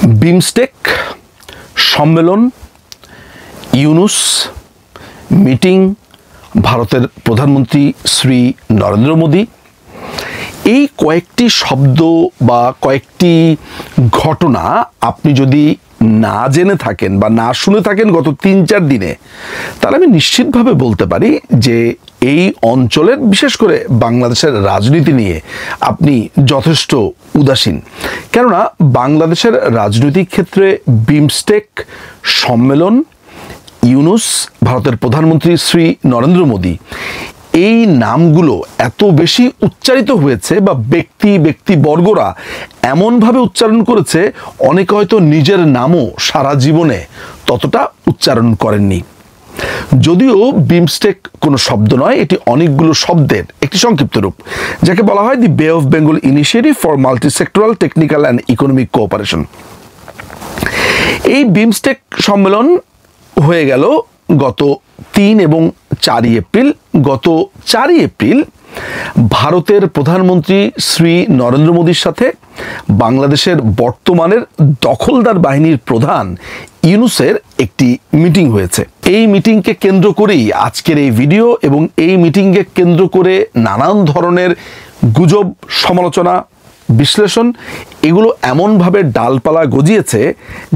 বিমস্টেক সম্মেলন, ইউনুস মিটিং, ভারতের প্রধানমন্ত্রী শ্রী নরেন্দ্র মোদী, এই কয়েকটি শব্দ বা কয়েকটি ঘটনা আপনি যদি না জেনে থাকেন বা না শুনে থাকেন গত ৩-৪ দিনে, তাহলে আমি নিশ্চিতভাবে বলতে পারি যে এই অঞ্চলের, বিশেষ করে বাংলাদেশের রাজনীতি নিয়ে আপনি যথেষ্ট উদাসীন। কেননা বাংলাদেশের রাজনৈতিক ক্ষেত্রে বিমস্টেক সম্মেলন, ইউনুস, ভারতের প্রধানমন্ত্রী শ্রী নরেন্দ্র মোদী, এই নামগুলো এত বেশি উচ্চারিত হয়েছে বা ব্যক্তিবর্গরা এমনভাবে উচ্চারণ করেছে, অনেকে হয়তো নিজের নামও সারা জীবনে ততটা উচ্চারণ করেননি। যদিও বিমস্টেক কোনো শব্দ নয়, এটি অনেকগুলো শব্দের একটি সংক্ষিপ্ত রূপ, যাকে বলা হয় দি বে of Bengal initiative for multi-sectoral technical and economic cooperation. এই বিমস্টেক সম্মেলন হয়ে গেল গত ৩ এবং ৪ এপ্রিল। গত ৪ এপ্রিল ভারতের প্রধানমন্ত্রী শ্রী নরেন্দ্র মোদীর সাথে বাংলাদেশের বর্তমানের দখলদার বাহিনীর প্রধান ইউনুসের একটি মিটিং হয়েছে। এই মিটিংকে কেন্দ্র করেই আজকের এই ভিডিও, এবং এই মিটিংকে কেন্দ্র করে নানান ধরনের গুজব, সমালোচনা, বিশ্লেষণ, এগুলো এমনভাবে ডালপালা গজিয়েছে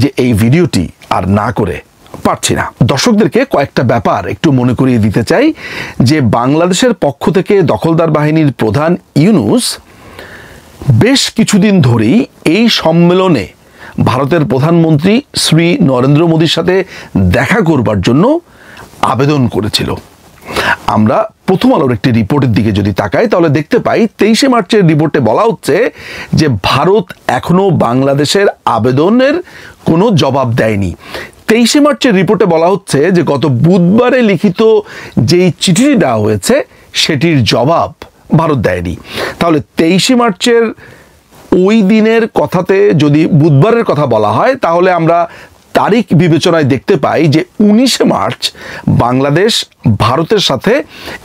যে এই ভিডিওটি আর না করে পারছি না। দর্শকদেরকে কয়েকটা ব্যাপার একটু মনে করিয়ে দিতে চাই যে বাংলাদেশের পক্ষ থেকে দখলদার বাহিনীর প্রধান ইউনুস বেশ কিছুদিন ধরেই এই সম্মেলনে ভারতের প্রধানমন্ত্রী শ্রী নরেন্দ্র মোদীর সাথে দেখা করবার জন্য আবেদন করেছিল। আমরা প্রথম আলোর একটি রিপোর্টের দিকে যদি তাকাই, তাহলে দেখতে পাই 23শে মার্চের রিপোর্টে বলা হচ্ছে যে ভারত এখনো বাংলাদেশের আবেদনের কোনো জবাব দেয়নি। 23শে মার্চের রিপোর্টে বলা হচ্ছে যে গত বুধবারে লিখিত যেই চিঠিটি দেওয়া হয়েছে সেটির জবাব ভারত দেয়নি। তাহলে 23শে মার্চের ওই দিনের কথাতে যদি বুধবারের কথা বলা হয়, তাহলে আমরা তারিখ বিবেচনায় দেখতে পাই যে 19শে মার্চ বাংলাদেশ ভারতের সাথে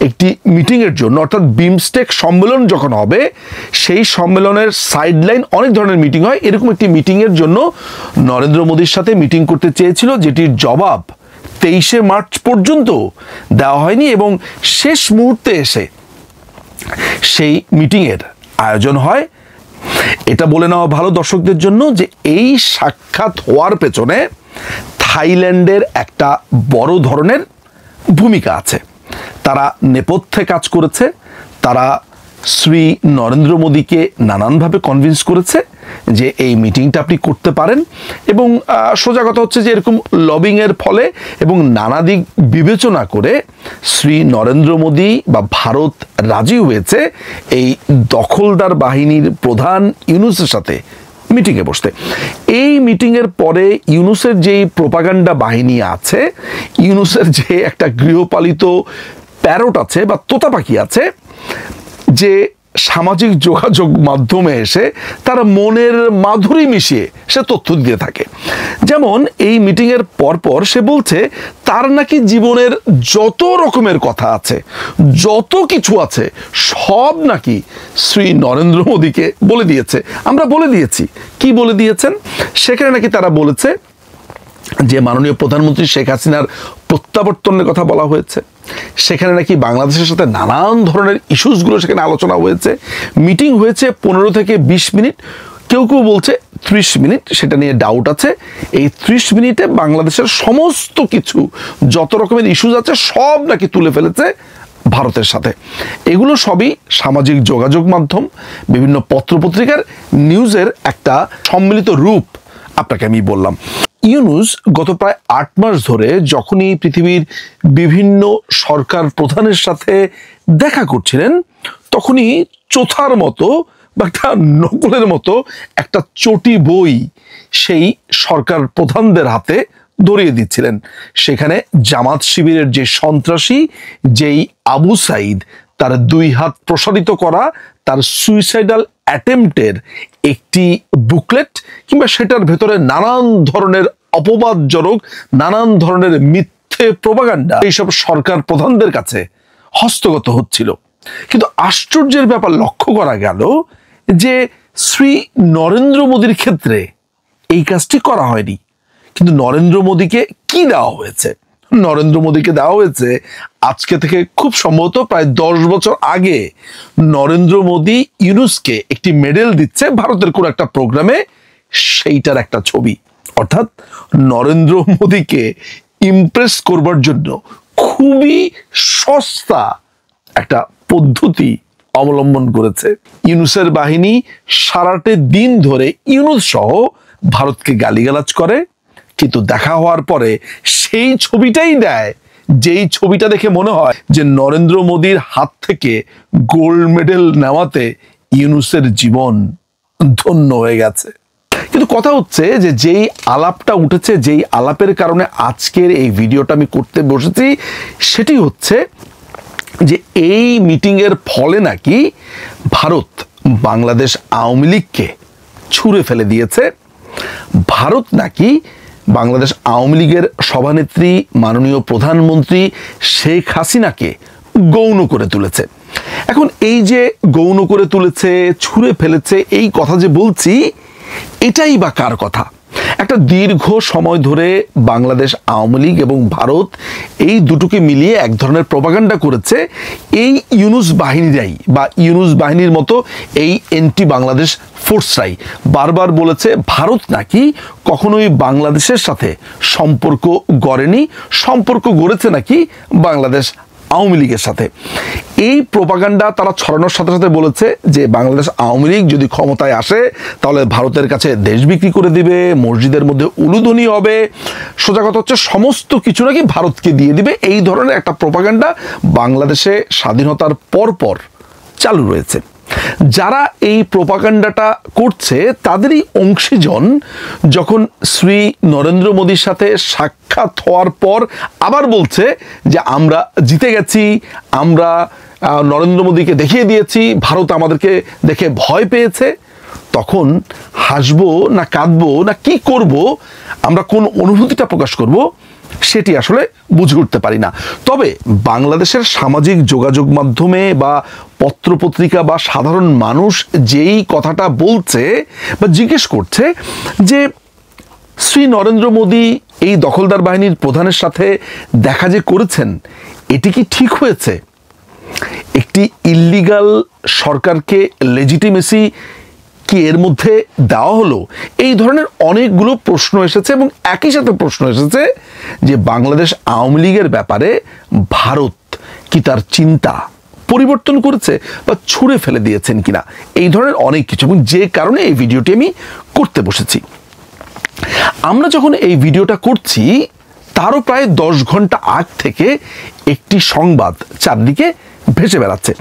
একটি মিটিংয়ের জন্য, অর্থাৎ বিমস্টেক সম্মেলন যখন হবে, সেই সম্মেলনের সাইডলাইন অনেক ধরনের মিটিং হয়, এরকম একটি মিটিংয়ের জন্য নরেন্দ্র মোদীর সাথে মিটিং করতে চেয়েছিল, যেটির জবাব 23শে মার্চ পর্যন্ত দেওয়া হয়নি। এবং শেষ মুহূর্তে এসে সেই মিটিংয়ের আয়োজন হয়। এটা বলে নেওয়া ভালো দর্শকদের জন্য যে এই সাক্ষাৎ হওয়ার পেছনে থাইল্যান্ডের একটা বড় ধরনের ভূমিকা আছে। তারা নেপথ্যে কাজ করেছে, তারা শ্রী নরেন্দ্র মোদীকে নানানভাবে কনভিন্স করেছে যে এই মিটিংটা আপনি করতে পারেন। এবং সোজা কথা হচ্ছে যে এরকম লবিংয়ের ফলে এবং নানা দিক বিবেচনা করে শ্রী নরেন্দ্র মোদী বা ভারত রাজি হয়েছে এই দখলদার বাহিনীর প্রধান ইউনুসের সাথে মিটিংয়ে বসতে। এই মিটিংয়ের পরে ইউনুসের যেই প্রোপাগান্ডা বাহিনী আছে, ইউনুসের যে একটা গৃহপালিত প্যারট আছে বা তোতা পাখি আছে, যে সামাজিক যোগাযোগ মাধ্যমে এসে তারা মনের মাধুরী মিশিয়ে সে তথ্য দিয়ে থাকে। যেমন এই মিটিংয়ের পরপর সে বলছে তার নাকি জীবনের যত রকমের কথা আছে, যত কিছু আছে, সব নাকি শ্রী নরেন্দ্র মোদীকে বলে দিয়েছে। আমরা বলে দিয়েছি। কি বলে দিয়েছেন? সেখানে নাকি তারা বলেছে যে মাননীয় প্রধানমন্ত্রী শেখ হাসিনার প্রত্যাবর্তনের কথা বলা হয়েছে। সেখানে নাকি বাংলাদেশের সাথে নানান ধরনের ইস্যুসগুলো সেখানে আলোচনা হয়েছে। মিটিং হয়েছে 15 থেকে 20 মিনিট, কেউ কেউ বলছে 30 মিনিট, সেটা নিয়ে ডাউট আছে। এই 30 মিনিটে বাংলাদেশের সমস্ত কিছু, যত রকমের ইস্যুস আছে, সব নাকি তুলে ফেলেছে ভারতের সাথে। এগুলো সবই সামাজিক যোগাযোগ মাধ্যম, বিভিন্ন পত্রপত্রিকার নিউজের একটা সম্মিলিত রূপ আপনাকে আমি বললাম। ইউনুস গত প্রায় 8 মাস ধরে যখনই পৃথিবীর বিভিন্ন সরকার প্রধানের সাথে দেখা করছিলেন, তখনই চোথার মতো বা একটা নকলের মতো একটা চটি বই সেই সরকার প্রধানদের হাতে ধরিয়ে দিচ্ছিলেন। সেখানে জামাত শিবিরের যে সন্ত্রাসী, যেই আবু সাইদ, তার 2 হাত প্রসারিত করা, তার সুইসাইডাল অ্যাটেম্পটের একটি বুকলেট, কিংবা সেটার ভেতরে নানান ধরনের অপবাদজনক, নানান ধরনের মিথ্যে প্রোপাগান্ডা এইসব সরকার প্রধানদের কাছে হস্তগত হচ্ছিল। কিন্তু আশ্চর্যের ব্যাপার লক্ষ্য করা গেল যে শ্রী নরেন্দ্র মোদীর ক্ষেত্রে এই কাজটি করা হয়নি। কিন্তু নরেন্দ্র মোদীকে কি দেওয়া হয়েছে? নরেন্দ্র মোদীকে দেওয়া হয়েছে আজকে থেকে খুব সম্ভবত প্রায় 10 বছর আগে নরেন্দ্র মোদী ইউনুসকে একটি মেডেল দিচ্ছে ভারতের কোন একটা প্রোগ্রামে, সেইটার একটা ছবি। অর্থাৎ নরেন্দ্র মোদীকে ইমপ্রেস করবার জন্য খুবই সস্তা একটা পদ্ধতি অবলম্বন করেছে। ইউনুসের বাহিনী সারাটে দিন ধরে ইউনুস সহ ভারতকে গালিগালাজ করে, কিন্তু দেখা হওয়ার পরে সেই ছবিটাই দেয় যেই ছবিটা দেখে মনে হয় যে নরেন্দ্র মোদীর হাত থেকে গোল্ড মেডেল নেওয়াতে ইউনুসের জীবন ধন্য হয়ে গেছে। কিন্তু কথা হচ্ছে যে যেই আলাপটা উঠেছে, যেই আলাপের কারণে আজকের এই ভিডিওটা আমি করতে বসেছি, সেটি হচ্ছে যে এই মিটিংয়ের ফলে নাকি ভারত বাংলাদেশ আওয়ামী লীগকে ছুঁড়ে ফেলে দিয়েছে। ভারত নাকি বাংলাদেশ আওয়ামী লীগের সভানেত্রী মাননীয় প্রধানমন্ত্রী শেখ হাসিনাকে গৌণ করে তুলেছে। এখন এই যে গৌণ করে তুলেছে, ছুঁড়ে ফেলেছে, এই কথা যে বলছি, এটাই বা কার কথা? একটা দীর্ঘ সময় ধরে বাংলাদেশ আওয়ামী লীগ এবং ভারত এই দুটোকে মিলিয়ে এক ধরনের প্রপাগান্ডা করেছে। এই ইউনুস বাহিনীরাই বা ইউনুস বাহিনীর মতো এই এন্টি বাংলাদেশ ফোর্সরাই বারবার বলেছে ভারত নাকি কখনোই বাংলাদেশের সাথে সম্পর্ক গড়েনি, সম্পর্ক গড়েছে নাকি বাংলাদেশ আওয়ামী লীগের সাথে। এই প্রপাগান্ডা তারা ছড়ানোর সাথে সাথে বলেছে যে বাংলাদেশ আওয়ামী লীগ যদি ক্ষমতায় আসে তাহলে ভারতের কাছে দেশ বিক্রি করে দিবে, মসজিদের মধ্যে উলুধ্বনি হবে, সোজা কথা হচ্ছে সমস্ত কিছু নাকি ভারতকে দিয়ে দিবে। এই ধরনের একটা প্রপাগান্ডা বাংলাদেশে স্বাধীনতার পরপর চালু রয়েছে। যারা এই প্রপাগান্ডাটা করছে তাদেরই অংশীজন যখন শ্রী নরেন্দ্র মোদীর সাথে সাক্ষাৎ হওয়ার পর আবার বলছে যে আমরা জিতে গেছি, আমরা নরেন্দ্র মোদীকে দেখিয়ে দিয়েছি, ভারত আমাদেরকে দেখে ভয় পেয়েছে, তখন হাসবো না কাঁদবো না কি করব, আমরা কোন অনুভূতিটা প্রকাশ করব, সেটি আসলে বুঝে উঠতে পারি না। তবে বাংলাদেশের সামাজিক যোগাযোগ মাধ্যমে বা পত্রপত্রিকা বা সাধারণ মানুষ যেই কথাটা বলছে বা জিজ্ঞেস করছে যে শ্রী নরেন্দ্র মোদী এই দখলদার বাহিনীর প্রধানের সাথে দেখা যে করেছেন, এটি কি ঠিক হয়েছে? একটি ইল্লিগাল সরকারকে লেজিটিমেসি কি এর মধ্যে দেওয়া হলো? এই ধরনের অনেকগুলো প্রশ্ন এসেছে এবং একই সাথে প্রশ্ন এসেছে যে বাংলাদেশ আওয়ামী লীগের ব্যাপারে ভারত কি তার চিন্তা পরিবর্তন করেছে বা ছুঁড়ে ফেলে দিয়েছেন কিনা, এই ধরনের অনেক কিছু, এবং যে কারণে এই ভিডিওটি আমি করতে বসেছি। আমরা যখন এই ভিডিওটা করছি তারও প্রায় 10 ঘন্টা আগ থেকে একটি সংবাদ চারদিকে ভেসে বেড়াচ্ছে।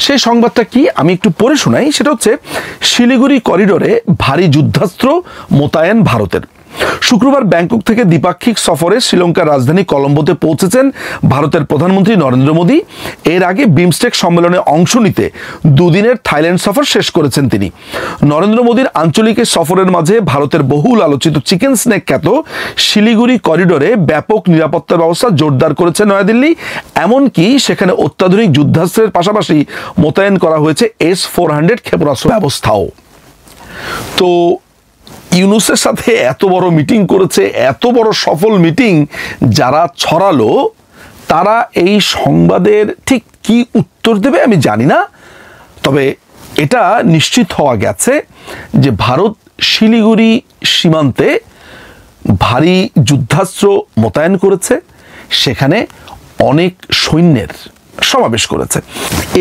সেই সংবাদটা কি আমি একটু পড়ে শোনাই। সেটা হচ্ছে শিলিগুড়ি করিডোরে ভারী যুদ্ধাস্ত্র মোতায়েন ভারতের। শুক্রবার ব্যাংকক থেকে দ্বিপাক্ষিক সফরে শ্রীলঙ্কার রাজধানী কলম্বোতে পৌঁছেছেন ভারতের প্রধানমন্ত্রী নরেন্দ্র মোদী। এর আগে বিমস্টেক সম্মেলনে অংশ নিতে দুদিনের থাইল্যান্ড সফর শেষ করেছেন তিনি। নরেন্দ্র মোদীর আঞ্চলিক সফরের মাঝে ভারতের বহুল আলোচিত চিকেন স্নেক খ্যাত শিলিগুড়ি করিডোরে ব্যাপক নিরাপত্তা ব্যবস্থা জোরদার করেছে নয়াদিল্লি। এমনকি সেখানে অত্যাধুনিক যুদ্ধাস্ত্রের পাশাপাশি মোতায়েন করা হয়েছে S-400 ক্ষেপণাস্ত্র ব্যবস্থাও। তো ইউনুসের সাথে এত বড় মিটিং করেছে, এত বড় সফল মিটিং যারা ছড়ালো, তারা এই সংবাদের ঠিক কি উত্তর দেবে আমি জানি না। তবে এটা নিশ্চিত হওয়া গেছে যে ভারত শিলিগুড়ি সীমান্তে ভারী যুদ্ধাস্ত্র মোতায়েন করেছে, সেখানে অনেক সৈন্যের সমাবেশ করেছে।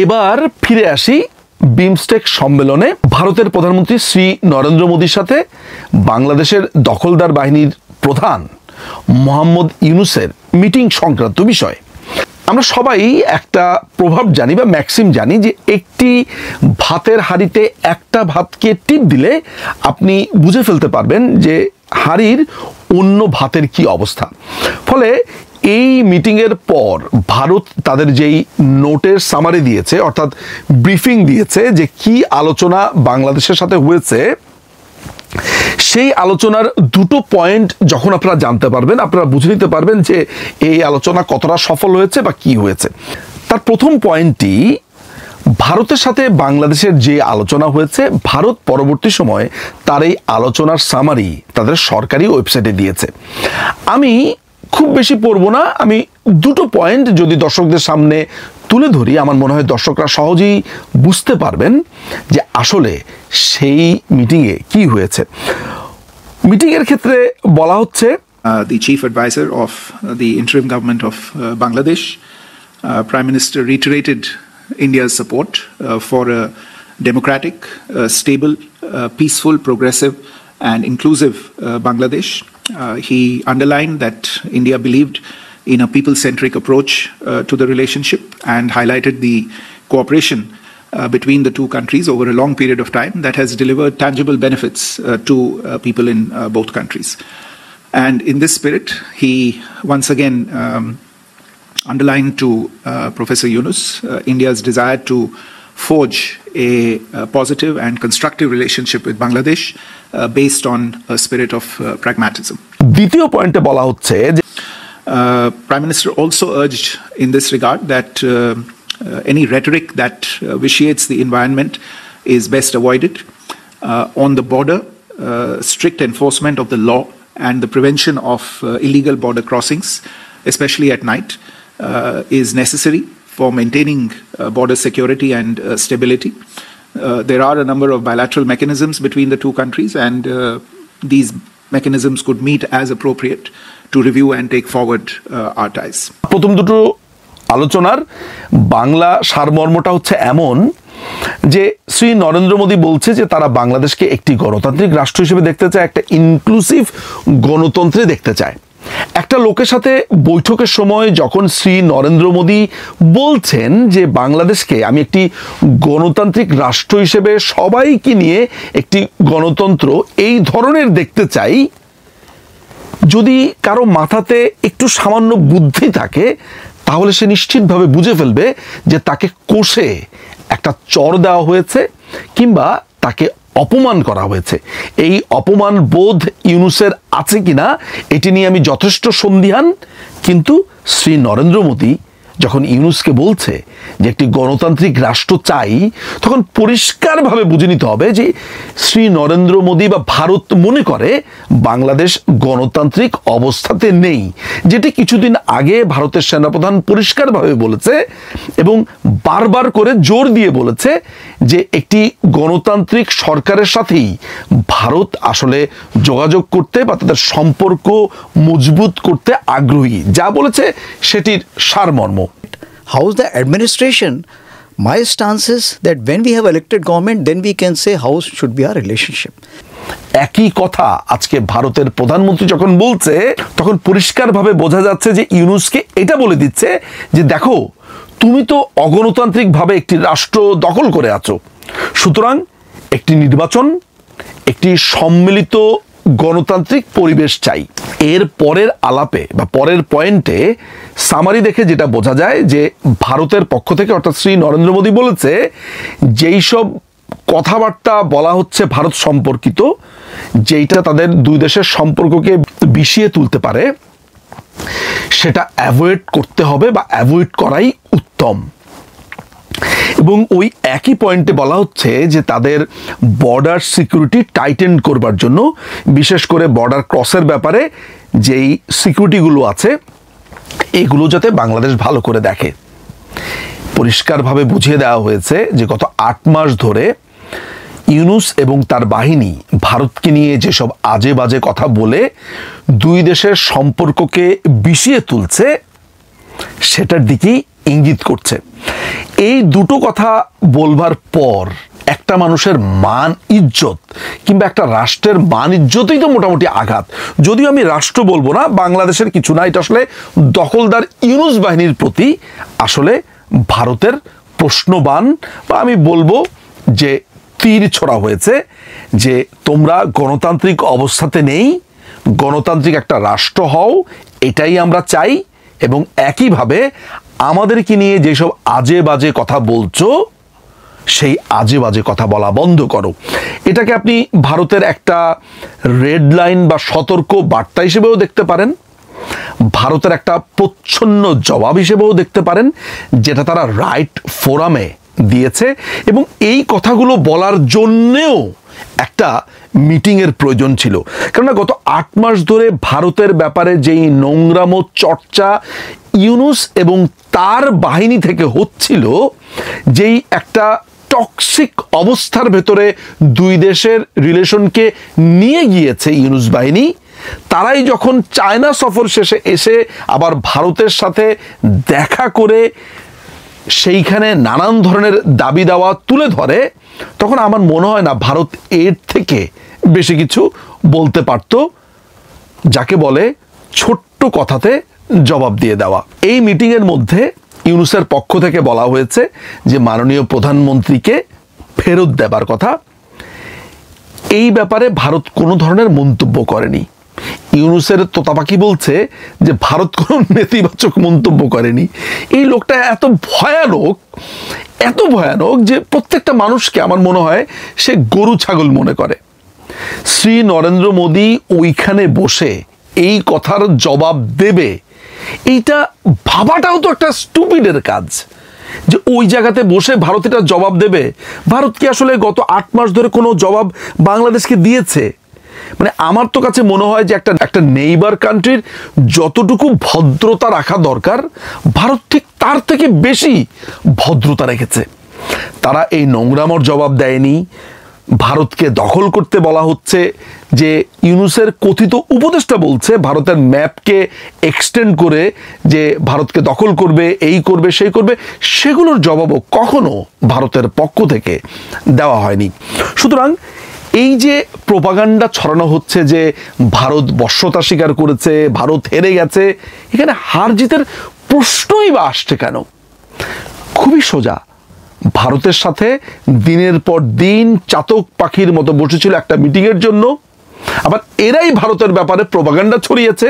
এবার ফিরে আসি বিমস্টেক সম্মেলনে ভারতের প্রধানমন্ত্রী শ্রী নরেন্দ্র মোদীর সাথে বাংলাদেশের দখলদার বাহিনীর প্রধান মোহাম্মদ ইউনুসের মিটিং সংক্রান্ত বিষয়। আমরা সবাই একটা প্রভাব জানি বা ম্যাক্সিম জানি যে একটি ভাতের হাঁড়িতে একটা ভাতকে টিপ দিলে আপনি বুঝে ফেলতে পারবেন যে হাঁড়ির অন্য ভাতের কি অবস্থা। ফলে এই মিটিংয়ের পর ভারত তাদের যেই নোটের সামারি দিয়েছে, অর্থাৎ ব্রিফিং দিয়েছে যে কি আলোচনা বাংলাদেশের সাথে হয়েছে, সেই আলোচনার দুটো পয়েন্ট যখন আপনারা জানতে পারবেন, আপনারা বুঝে নিতে পারবেন যে এই আলোচনা কতটা সফল হয়েছে বা কি হয়েছে। তার প্রথম পয়েন্টটি, ভারতের সাথে বাংলাদেশের যে আলোচনা হয়েছে, ভারত পরবর্তী সময়ে তার এই আলোচনার সামারি তাদের সরকারি ওয়েবসাইটে দিয়েছে। আমি খুব বেশি পড়ব না, আমি দুটো পয়েন্ট যদি দর্শকদের সামনে তুলে ধরি, আমার মনে হয় দর্শকরা সহজেই বুঝতে পারবেন যে আসলে সেই মিটিংয়ে কি হয়েছে। মিটিংয়ের ক্ষেত্রে বলা হচ্ছে, the chief advisor of the interim government of Bangladesh, Prime Minister reiterated India's support for a democratic, stable, peaceful, progressive and inclusive Bangladesh. He underlined that India believed in a people-centric approach to the relationship and highlighted the cooperation between the two countries over a long period of time that has delivered tangible benefits to people in both countries. And in this spirit, he once again underlined to Professor Yunus India's desire to forge a positive and constructive relationship with Bangladesh based on a spirit of pragmatism. দ্বিতীয় পয়েন্টে বলা হচ্ছে যে Prime Minister also urged in this regard that any rhetoric that vitiates the environment is best avoided. On the border, strict enforcement of the law and the prevention of illegal border crossings, especially at night, is necessary for maintaining border security and stability. There are a number of bilateral mechanisms between the two countries, and these mechanisms could meet as appropriate to review and take forward our ties. প্রথম দুটো আলোচনার বাংলা সারমর্মটা হচ্ছে এমন যে শ্রী নরেন্দ্র মোদী বলছে যে তারা বাংলাদেশকে একটি গণতান্ত্রিক রাষ্ট্র হিসেবে দেখতে চায়, একটা ইনক্লুসিভ গণতন্ত্রে দেখতে চায়। একটা লোকের সাথে বৈঠকের সময় যখন শ্রী নরেন্দ্র মোদী বলছেন যে বাংলাদেশকে আমি একটি গণতান্ত্রিক রাষ্ট্র হিসেবে সবাইকে নিয়ে একটি গণতন্ত্র এই ধরনের দেখতে চাই, যদি কারো মাথাতে একটু সামান্য বুদ্ধি থাকে তাহলে সে নিশ্চিতভাবে বুঝে ফেলবে যে তাকে কষে একটা চর দেওয়া হয়েছে কিংবা তাকে অপমান করা হয়েছে। এই অপমান বোধ ইউনূসের আছে কিনা এটি নিয়ে আমি যথেষ্ট সন্দিহান, কিন্তু শ্রী নরেন্দ্র মোদী যখন ইউনূসকে বলছে যে একটি গণতান্ত্রিক রাষ্ট্র চাই, তখন পরিষ্কারভাবে বুঝে নিতে হবে যে শ্রী নরেন্দ্র মোদী বা ভারত মনে করে বাংলাদেশ গণতান্ত্রিক অবস্থাতে নেই, যেটি কিছুদিন আগে ভারতের সেনাপ্রধান পরিষ্কারভাবে বলেছে এবং বারবার করে জোর দিয়ে বলেছে যে একটি গণতান্ত্রিক সরকারের সাথেই ভারত আসলে যোগাযোগ করতে বা তাদের সম্পর্ক মজবুত করতে আগ্রহী, যা বলেছে সেটির সারমর্ম। How's the administration? My stance is that when we have elected government, then we can say how should be our relationship. একই কথা আজকে ভারতের প্রধানমন্ত্রী যখন বলছে, তখন পরিষ্কারভাবে বোঝা যাচ্ছে যে ইউনূসকে এটা বলে দিচ্ছে যে দেখো, তুমি তো অগণতান্ত্রিকভাবে একটি রাষ্ট্র দখল করে আছো, সুতরাং একটি নির্বাচন, একটি সম্মিলিত গণতান্ত্রিক পরিবেশ চাই। এর পরের আলাপে বা পরের পয়েন্টে সামারি দেখে যেটা বোঝা যায় যে ভারতের পক্ষ থেকে অর্থাৎ শ্রী নরেন্দ্র মোদী বলেছে যেই সব কথাবার্তা বলা হচ্ছে ভারত সম্পর্কিত, যেইটা তাদের দুই দেশের সম্পর্ককে বিষিয়ে তুলতে পারে, সেটা অ্যাভয়েড করতে হবে বা অ্যাভয়েড করাই উত্তম। এবং ওই একই পয়েন্টে বলা হচ্ছে যে তাদের বর্ডার সিকিউরিটি টাইটেন করবার জন্য, বিশেষ করে বর্ডার ক্রসের ব্যাপারে যেই সিকিউরিটিগুলো আছে এগুলো যাতে বাংলাদেশ ভালো করে দেখে। পরিষ্কারভাবে বুঝিয়ে দেওয়া হয়েছে যে গত 8 মাস ধরে ইউনূস এবং তার বাহিনী ভারতকে নিয়ে যেসব আজে বাজে কথা বলে দুই দেশের সম্পর্ককে বিষিয়ে তুলছে, সেটার দিকেই ইঙ্গিত করছে। এই দুটো কথা বলবার পর একটা মানুষের মান ইজ্জত কিংবা একটা রাষ্ট্রের মান ইজ্জতই তো মোটামুটি আঘাত। যদিও আমি রাষ্ট্র বলবো না, বাংলাদেশের কিছু না, এটা আসলে দখলদার ইউনূস বাহিনীর প্রতি আসলে ভারতের প্রশ্নবাণ বা আমি বলবো যে তীর ছোড়া হয়েছে যে তোমরা গণতান্ত্রিক অবস্থাতে নেই, গণতান্ত্রিক একটা রাষ্ট্র হও, এটাই আমরা চাই, এবং একইভাবে আমাদেরকে নিয়ে যেসব আজে বাজে কথা বলছো সেই আজে বাজে কথা বলা বন্ধ করো। এটাকে আপনি ভারতের একটা রেড লাইন বা সতর্ক বার্তা হিসেবেও দেখতে পারেন, ভারতের একটা প্রচ্ছন্ন জবাব হিসেবেও দেখতে পারেন, যেটা তারা রাইট ফোরামে দিয়েছে এবং এই কথাগুলো বলার জন্যেও একটা মিটিংয়ের প্রয়োজন ছিল। কেননা গত 8 মাস ধরে ভারতের ব্যাপারে যেই নোংরামো চর্চা ইউনূস এবং তার বাহিনী থেকে হচ্ছিল, যেই একটা টক্সিক অবস্থার ভেতরে দুই দেশের রিলেশনকে নিয়ে গিয়েছে ইউনূস বাহিনী, তারাই যখন চায়না সফর শেষে এসে আবার ভারতের সাথে দেখা করে সেইখানে নানান ধরনের দাবি দাওয়া তুলে ধরে, তখন আমার মনে হয় না ভারত এর থেকে বেশি কিছু বলতে পারত, যাকে বলে ছোট্ট কথাতে জবাব দিয়ে দেওয়া। এই মিটিংয়ের মধ্যে ইউনূসের পক্ষ থেকে বলা হয়েছে যে মাননীয় প্রধানমন্ত্রীকে ফেরত দেবার কথা। এই ব্যাপারে ভারত কোনো ধরনের মন্তব্য করেনি। ইউনূসের তোতাপাকি বলছে যে ভারত কোনো নেতিবাচক মন্তব্য করেনি। এই লোকটা এত ভয়ানক যে প্রত্যেকটা মানুষকে আমার মনে হয় সে গরু ছাগল মনে করে। শ্রী নরেন্দ্র মোদী ওইখানে বসে এই কথার জবাব দেবে, এইটা ভাবাটাও তো একটা স্টুপিডের কাজ, যে ওই জায়গাতে বসে ভারত এটা জবাব দেবে। ভারত কি আসলে গত 8 মাস ধরে কোনো জবাব বাংলাদেশকে দিয়েছে? মানে আমার তো কাছে মনে হয় যে একটা নেইবার কান্ট্রির যতটুকু ভদ্রতা রাখা দরকার, ভারত ঠিক তার থেকে বেশি ভদ্রতা রেখেছে। তারা এই নোংরামোর জবাব দেয়নি। ভারতকে দখল করতে বলা হচ্ছে, যে ইউনূসের কথিত উপদেষ্টা বলছে ভারতের ম্যাপকে এক্সটেন্ড করে যে ভারতকে দখল করবে, এই করবে, সেই করবে, সেগুলোর জবাবও কখনো ভারতের পক্ষ থেকে দেওয়া হয়নি। সুতরাং এই যে প্রোপাগান্ডা ছড়ানো হচ্ছে যে ভারত বশ্যতা স্বীকার করেছে, ভারত হেরে গেছে, এখানে হার জিতের প্রশ্নই বা আসছে কেন? খুবই সোজা। ভারতের সাথে দিনের পর দিন চাতক পাখির মতো বসেছিল একটা মিটিংয়ের জন্য, আবার এরাই ভারতের ব্যাপারে প্রোপাগান্ডা ছড়িয়েছে,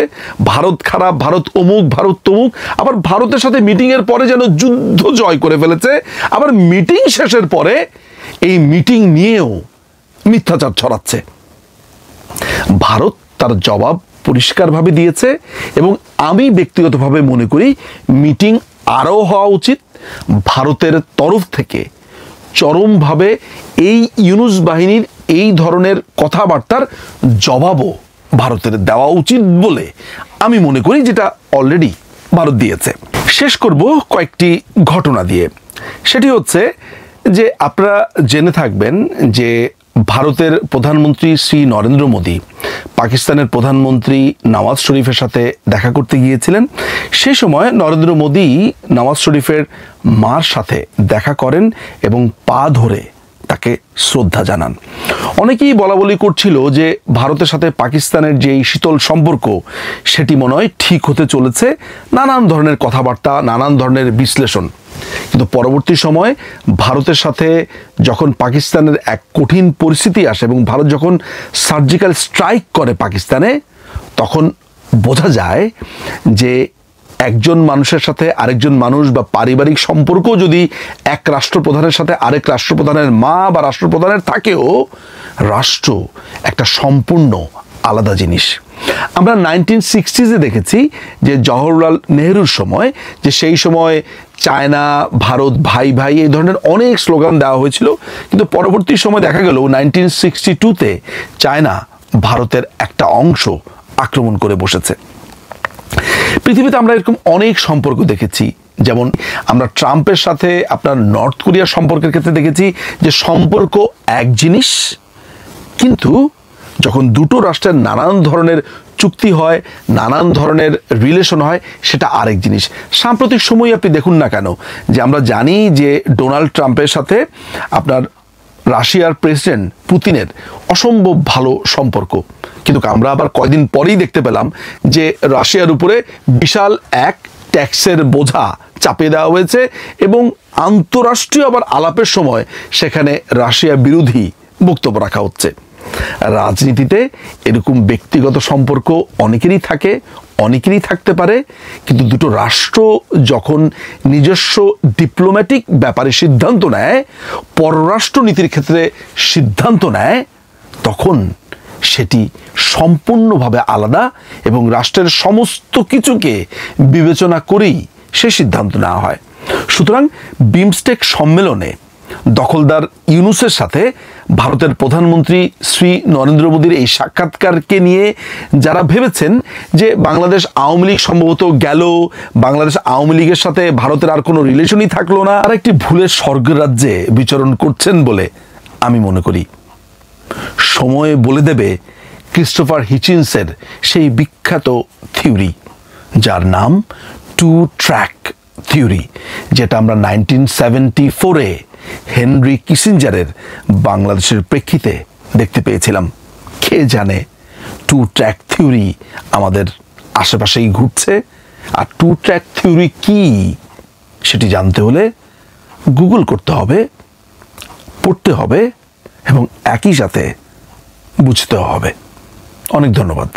ভারত খারাপ, ভারত অমুক, ভারত তমুক। আবার ভারতের সাথে মিটিংয়ের পরে যেন যুদ্ধ জয় করে ফেলেছে, আবার মিটিং শেষের পরে এই মিটিং নিয়েও মিথ্যাচার ছড়াচ্ছে। ভারত তার জবাব পরিষ্কারভাবে দিয়েছে এবং আমি ব্যক্তিগতভাবে মনে করি মিটিং আরও হওয়া উচিত। ভারতের তরফ থেকে চরমভাবে এই ইউনূস বাহিনীর এই ধরনের কথাবার্তার জবাবও ভারতের দেওয়া উচিত বলে আমি মনে করি, যেটা অলরেডি ভারত দিয়েছে। শেষ করব কয়েকটি ঘটনা দিয়ে। সেটি হচ্ছে যে আপনারা জেনে থাকবেন যে ভারতের প্রধানমন্ত্রী শ্রী নরেন্দ্র মোদী পাকিস্তানের প্রধানমন্ত্রী নওয়াজ শরীফের সাথে দেখা করতে গিয়েছিলেন। সেই সময় নরেন্দ্র মোদী নওয়াজ শরীফের মার সাথে দেখা করেন এবং পা ধরে তাকে শ্রদ্ধা জানান। অনেকেই বলাবলি করছিল যে ভারতের সাথে পাকিস্তানের যে শীতল সম্পর্ক সেটি মনে হয় ঠিক হতে চলেছে, নানান ধরনের কথাবার্তা, নানান ধরনের বিশ্লেষণ। কিন্তু পরবর্তী সময় ভারতের সাথে যখন পাকিস্তানের এক কঠিন পরিস্থিতি আসে এবং ভারত যখন সার্জিক্যাল স্ট্রাইক করে পাকিস্তানে, তখন বোঝা যায় যে একজন মানুষের সাথে আরেকজন মানুষ বা পারিবারিক সম্পর্ক যদি এক রাষ্ট্রপ্রধানের সাথে আরেক রাষ্ট্রপ্রধানের মা বা রাষ্ট্রপ্রধানের থাকেও, রাষ্ট্র একটা সম্পূর্ণ আলাদা জিনিস। আমরা 1960s দেখেছি যে জওহরলাল নেহরুর সময়, যে সেই সময় চায়না ভারত ভাই ভাই এই ধরনের অনেক স্লোগান দেওয়া হয়েছিল, কিন্তু পরবর্তী সময় দেখা গেল 1962-তে চায়না ভারতের একটা অংশ আক্রমণ করে বসেছে। পৃথিবীতে আমরা এরকম অনেক সম্পর্ক দেখেছি, যেমন আমরা ট্রাম্পের সাথে আপনার নর্থ কোরিয়ার সম্পর্কের ক্ষেত্রে দেখেছি যে সম্পর্ক এক জিনিস, কিন্তু যখন দুটো রাষ্ট্রের নানান ধরনের চুক্তি হয়, নানান ধরনের রিলেশন হয়, সেটা আরেক জিনিস। সাম্প্রতিক সময়ে আপনি দেখুন না কেন যে আমরা জানি যে ডোনাল্ড ট্রাম্পের সাথে আপনার রাশিয়ার প্রেসিডেন্ট পুতিনের অসম্ভব ভালো সম্পর্ক, কিন্তু আমরা আবার কয়েকদিন পরেই দেখতে পেলাম যে রাশিয়ার উপরে বিশাল এক ট্যাক্সের বোঝা চাপিয়ে দেওয়া হয়েছে এবং আন্তঃরাষ্ট্রীয় আবার আলাপের সময় সেখানে রাশিয়া বিরোধী বক্তব্য রাখা হচ্ছে। রাজনীতিতে এরকম ব্যক্তিগত সম্পর্ক অনেকেরই থাকে, অনেকেরই থাকতে পারে, কিন্তু দুটো রাষ্ট্র যখন নিজস্ব ডিপ্লোম্যাটিক ব্যাপারে সিদ্ধান্ত নেয়, পররাষ্ট্রনীতির ক্ষেত্রে সিদ্ধান্ত নেয়, তখন সেটি সম্পূর্ণভাবে আলাদা এবং রাষ্ট্রের সমস্ত কিছুকে বিবেচনা করেই সে সিদ্ধান্ত নেওয়া হয়। সুতরাং বিমস্টেক সম্মেলনে দখলদার ইউনূসের সাথে ভারতের প্রধানমন্ত্রী শ্রী নরেন্দ্র মোদীর এই সাক্ষাৎকারকে নিয়ে যারা ভেবেছেন যে বাংলাদেশ আওয়ামী লীগ সম্ভবত গেল, বাংলাদেশ আওয়ামী লীগের সাথে ভারতের আর কোনো রিলেশনই থাকলো না, আর একটি ভুলের স্বর্গরাজ্যে বিচরণ করছেন বলে আমি মনে করি। সময় বলে দেবে ক্রিস্টোফার হিচিন্সের সেই বিখ্যাত থিওরি, যার নাম 2 ট্র্যাক থিওরি, যেটা আমরা 1974-এ হেনরি কিসিঞ্জারের বাংলাদেশের প্রেক্ষিতে দেখতে পেয়েছিলাম। কে জানে 2 ট্র্যাক থিওরি আমাদের আশেপাশেই ঘুরছে, আর 2 ট্র্যাক থিওরি কি সেটি জানতে হলে গুগল করতে হবে, পড়তে হবে এবং একই সাথে বুঝতে হবে। অনেক ধন্যবাদ।